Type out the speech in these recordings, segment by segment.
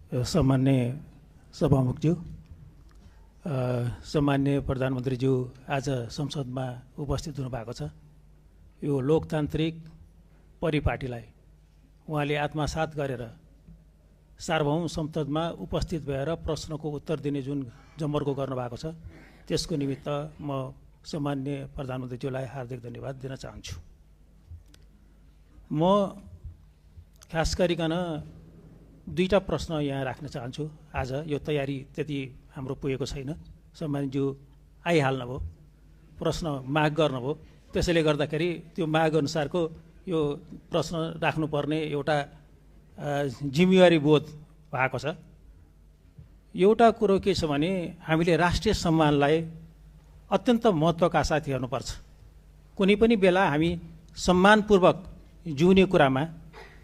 सम्मान्य सभामुखज्यू, सम्मान्य प्रधानमन्त्रीज्यू आज संसदमा उपस्थित हुनुभएको छ। यो लोकतान्त्रिक परिपाटीलाई उहाँले आत्मसात गरेर सार्वभौम संसदमा उपस्थित भएर प्रश्नको उत्तर दिने जुन जमर्को गर्नुभएको छ, त्यसको निमित्त म सम्मान्य प्रधानमन्त्रीज्यूलाई हार्दिक धन्यवाद दिन चाहन्छु। म खास गरिकन दुईटा प्रश्न यहाँ राख्न चाहन्छु। आज यो तयारी त्यति हाम्रो पुगेको छैन। सम्मानज्यू आइहाल्नुभयो, प्रश्न माग गर्नुभयो, त्यसैले गर्दाखेरि त्यो माग अनुसारको यो प्रश्न राख्नुपर्ने एउटा जिम्मेवारी बोध भएको छ। एउटा कुरो के छ भने हामीले राष्ट्रिय सम्मानलाई अत्यन्त महत्त्वका साथ हेर्नुपर्छ। कुनै पनि बेला हामी सम्मानपूर्वक जिउने कुरामा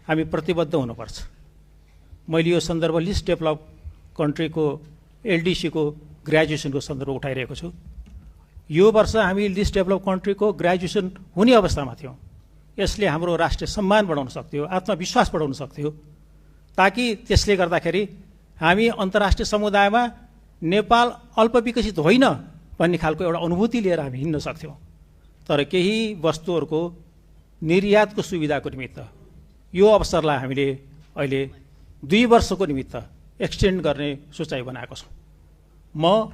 हामी प्रतिबद्ध हुनुपर्छ। मैले यो सन्दर्भ लिस्ट डेभलप कन्ट्रीको एलडिसीको ग्रेजुएसनको सन्दर्भ उठाइरहेको छु। यो वर्ष हामी लिस्ट डेभलप कन्ट्रीको ग्रेजुएसन हुने अवस्थामा थियौँ। यसले हाम्रो राष्ट्रिय सम्मान बढाउन सक्थ्यो, आत्मविश्वास बढाउन सक्थ्यो, ताकि त्यसले गर्दाखेरि हामी अन्तर्राष्ट्रिय समुदायमा नेपाल अल्पविकसित होइन भन्ने खालको एउटा अनुभूति लिएर हामी हिँड्न सक्थ्यौँ। तर केही वस्तुहरूको निर्यातको सुविधाको निमित्त यो अवसरलाई हामीले अहिले 2 वर्षको निमित्त एक्सटेन्ड गर्ने सोचाइ बनाएको छौँ। म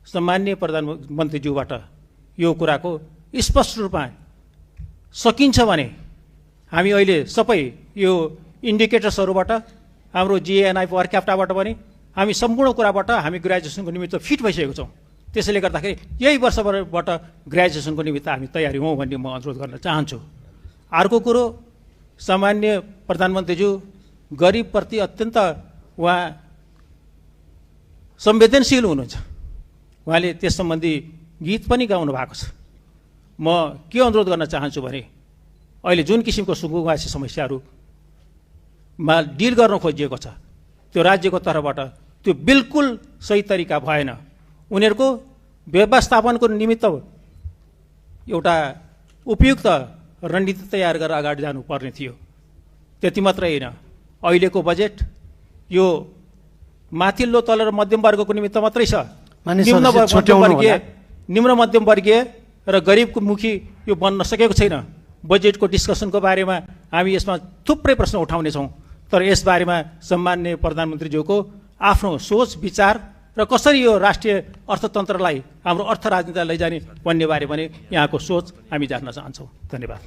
सम्मान्य प्रधानमन्त्रीज्यूबाट यो कुराको स्पष्ट रूपमा सकिन्छ भने हामी अहिले सबै यो इन्डिकेटर्सहरूबाट हाम्रो जिएनआई पर क्याप्टाबाट पनि हामी सम्पूर्ण कुराबाट हामी ग्रेजुएसनको निमित्त फिट भइसकेको छौँ। त्यसैले गर्दाखेरि यही वर्षबाट ग्रेजुएसनको निमित्त हामी तयारी हौँ भन्ने म अनुरोध गर्न चाहन्छु। अर्को कुरो, सामान्य प्रधानमन्त्रीज्यू गरिबप्रति अत्यन्त उहाँ संवेदनशील हुनुहुन्छ। उहाँले त्यस सम्बन्धी गीत पनि गाउनु भएको छ। म के अनुरोध गर्न चाहन्छु भने अहिले जुन किसिमको सुकुम्बासी समस्याहरूमा डिल गर्न खोजिएको छ, त्यो राज्यको तर्फबाट त्यो बिल्कुल सही तरिका भएन। उनीहरूको व्यवस्थापनको निमित्त एउटा उपयुक्त रणनीति तयार गरेर अगाडि जानुपर्ने थियो। त्यति मात्रै होइन, अहिलेको बजेट यो माथिल्लो तल र मध्यम वर्गको निमित्त मात्रै छ। निम्न मध्यम वर्गीय र गरिबको मुखी यो बन्न सकेको छैन। बजेटको डिस्कसनको बारेमा हामी यसमा थुप्रै प्रश्न उठाउनेछौँ, तर यसबारेमा सम्मान्य प्रधानमन्त्रीज्यूको आफ्नो सोच विचार र कसरी यो राष्ट्रिय अर्थतन्त्रलाई हाम्रो अर्थ राजनीतिलाई लैजाने भन्ने बारे पनि यहाँको सोच हामी जान्न चाहन्छौँ। धन्यवाद।